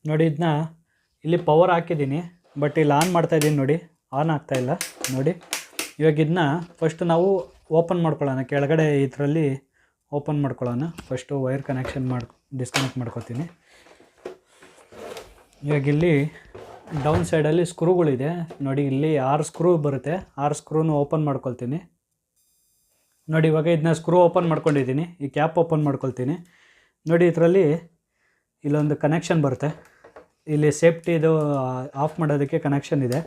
ನೋಡಿ ಇದನ್ನ ಇಲ್ಲಿ ಪವರ್ ಹಾಕಿದ್ದೀನಿ, ಬಟ್ ಇಲ್ಲಿ ಆನ್ ಮಾಡ್ತಾಯಿದ್ದೀನಿ ನೋಡಿ, ಆನ್ ಆಗ್ತಾಯಿಲ್ಲ ನೋಡಿ. ಇವಾಗ ಇದನ್ನ ಫಸ್ಟ್ ನಾವು ಓಪನ್ ಮಾಡ್ಕೊಳ್ಳೋಣ, ಕೆಳಗಡೆ ಇದರಲ್ಲಿ ಓಪನ್ ಮಾಡ್ಕೊಳ್ಳೋಣ. ಫಸ್ಟು ವೈರ್ ಕನೆಕ್ಷನ್ ಡಿಸ್ಕನೆಕ್ಟ್ ಮಾಡ್ಕೊತೀನಿ. ಇವಾಗ ಇಲ್ಲಿ ಡೌನ್ ಸೈಡಲ್ಲಿ ಸ್ಕ್ರೂಗಳಿದೆ ನೋಡಿ, ಇಲ್ಲಿ 6 ಸ್ಕ್ರೂ ಬರುತ್ತೆ, 6 ಸ್ಕ್ರೂನು ಓಪನ್ ಮಾಡ್ಕೊಳ್ತೀನಿ ನೋಡಿ. ಇವಾಗ ಇದನ್ನ ಸ್ಕ್ರೂ ಓಪನ್ ಮಾಡ್ಕೊಂಡಿದ್ದೀನಿ, ಈ ಕ್ಯಾಪ್ ಓಪನ್ ಮಾಡ್ಕೊಳ್ತೀನಿ ನೋಡಿ. ಇದರಲ್ಲಿ ಇಲ್ಲೊಂದು ಕನೆಕ್ಷನ್ ಬರುತ್ತೆ, ಇಲ್ಲಿ ಸೇಫ್ಟಿದು ಆಫ್ ಮಾಡೋದಕ್ಕೆ ಕನೆಕ್ಷನ್ ಇದೆ.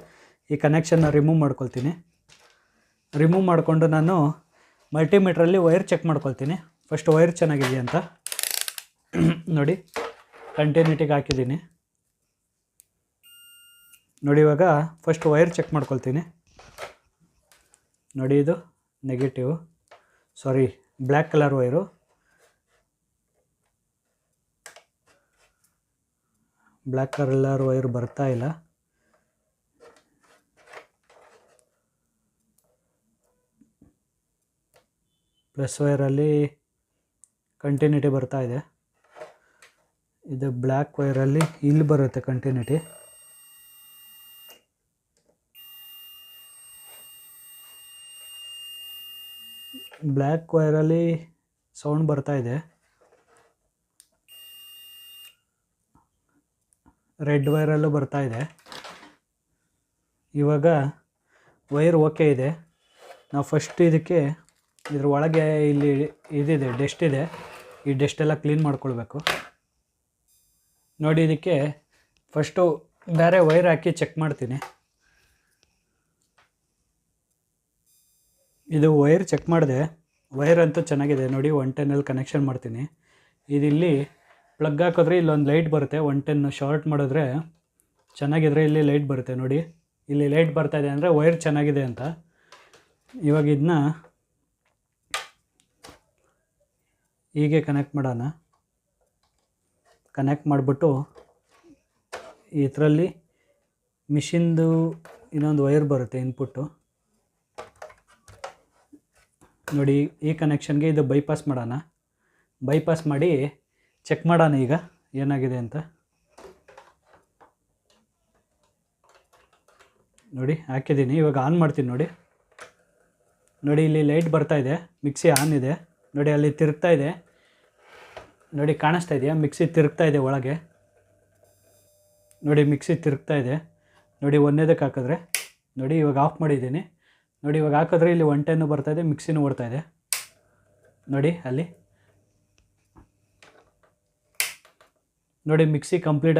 ಈ ಕನೆಕ್ಷನ್ನ ರಿಮೂವ್ ಮಾಡ್ಕೊಳ್ತೀನಿ. ರಿಮೂವ್ ಮಾಡಿಕೊಂಡು ನಾನು ಮಲ್ಟಿಮೀಟ್ರಲ್ಲಿ ವೈರ್ ಚೆಕ್ ಮಾಡ್ಕೊಳ್ತೀನಿ, ಫಸ್ಟ್ ವೈರ್ ಚೆನ್ನಾಗಿದೆ ಅಂತ ನೋಡಿ. ಕಂಟಿನ್ಯೂಟಿಗೆ ಹಾಕಿದ್ದೀನಿ ನೋಡಿ. ಇವಾಗ ಫಸ್ಟ್ ವೈರ್ ಚೆಕ್ ಮಾಡ್ಕೊಳ್ತೀನಿ ನೋಡಿ. ಇದು negative, sorry black colour wire. Black colour wire ಬರ್ತಾ ಇಲ್ಲ. ಪ್ಲಸ್ ವೈರಲ್ಲಿ ಕಂಟಿನ್ಯೂಟಿ ಬರ್ತಾ ಇದೆ. ಇದು ಬ್ಲ್ಯಾಕ್ ವೈರಲ್ಲಿ ಇಲ್ಲಿ ಬರುತ್ತೆ ಕಂಟಿನ್ಯೂಟಿ. ಬ್ಲ್ಯಾಕ್ ವೈರಲ್ಲಿ ಸೌಂಡ್ ಬರ್ತಾ ಇದೆ. ರೆಡ್ ವೈರಲ್ಲೂ ಬರ್ತಾ ಇದೆ. ಇವಾಗ ವೈರ್ ಓಕೆ ಇದೆ. ನಾವು ಫಸ್ಟ್ ಇದಕ್ಕೆ ಇದ್ರ ಒಳಗೆ ಇಲ್ಲಿ ಇದಿದೆ, ಡಸ್ಟ್ ಇದೆ, ಈ ಡಸ್ಟೆಲ್ಲ ಕ್ಲೀನ್ ಮಾಡ್ಕೊಳ್ಬೇಕು ನೋಡಿ. ಇದಕ್ಕೆ ಫಸ್ಟು ಬೇರೆ ವೈರ್ ಹಾಕಿ ಚೆಕ್ ಮಾಡ್ತೀನಿ. ಇದು ವೈರ್ ಚೆಕ್ ಮಾಡಿದೆ, ವೈರ್ ಅಂತೂ ಚೆನ್ನಾಗಿದೆ ನೋಡಿ. 110 ಕನೆಕ್ಷನ್ ಮಾಡ್ತೀನಿ. ಇದಿಲ್ಲಿ ಪ್ಲಗ್ ಹಾಕಿದ್ರೆ ಇಲ್ಲೊಂದು ಲೈಟ್ ಬರುತ್ತೆ, 110 ಶಾರ್ಟ್ ಮಾಡಿದ್ರೆ ಚೆನ್ನಾಗಿದ್ರೆ ಇಲ್ಲಿ ಲೈಟ್ ಬರುತ್ತೆ ನೋಡಿ. ಇಲ್ಲಿ ಲೈಟ್ ಬರ್ತಾಯಿದೆ ಅಂದರೆ ವೈರ್ ಚೆನ್ನಾಗಿದೆ ಅಂತ. ಇವಾಗ ಇದನ್ನ ಹೀಗೆ ಕನೆಕ್ಟ್ ಮಾಡೋಣ. ಕನೆಕ್ಟ್ ಮಾಡಿಬಿಟ್ಟು ಇದರಲ್ಲಿ ಮಿಷಿನ್ದು ಇನ್ನೊಂದು ವೈರ್ ಬರುತ್ತೆ ಇನ್ಪುಟ್ಟು ನೋಡಿ. ಈ ಕನೆಕ್ಷನ್ಗೆ ಇದು ಬೈಪಾಸ್ ಮಾಡೋಣ. ಬೈಪಾಸ್ ಮಾಡಿ ಚೆಕ್ ಮಾಡೋಣ ಈಗ ಏನಾಗಿದೆ ಅಂತ ನೋಡಿ. ಹಾಕಿದ್ದೀನಿ, ಇವಾಗ ಆನ್ ಮಾಡ್ತೀನಿ ನೋಡಿ. ನೋಡಿ ಇಲ್ಲಿ ಲೈಟ್ ಬರ್ತಾ ಇದೆ, ಮಿಕ್ಸಿ ಆನ್ ಇದೆ ನೋಡಿ. ಅಲ್ಲಿ ತಿರುಗ್ತಾ ಇದೆ ನೋಡಿ, ಕಾಣಿಸ್ತಾ ಇದೆಯಾ? ಮಿಕ್ಸಿ ತಿರುಗ್ತಾ ಇದೆ ಒಳಗೆ ನೋಡಿ. ಮಿಕ್ಸಿ ತಿರುಗ್ತಾ ಇದೆ ನೋಡಿ. ಒಂದೇದಕ್ಕೆ ಹಾಕಿದ್ರೆ ನೋಡಿ. ಇವಾಗ ಆಫ್ ಮಾಡಿದ್ದೀನಿ ನೋಡಿ. ಇವಾಗ ಹಾಕಿದ್ರೆ ಇಲ್ಲಿ 110 ಬರ್ತಾಯಿದೆ, ಮಿಕ್ಸಿನೂ ಓಡ್ತಾ ಇದೆ ನೋಡಿ. ಅಲ್ಲಿ ನೋಡಿ ಮಿಕ್ಸಿ ಕಂಪ್ಲೀಟ್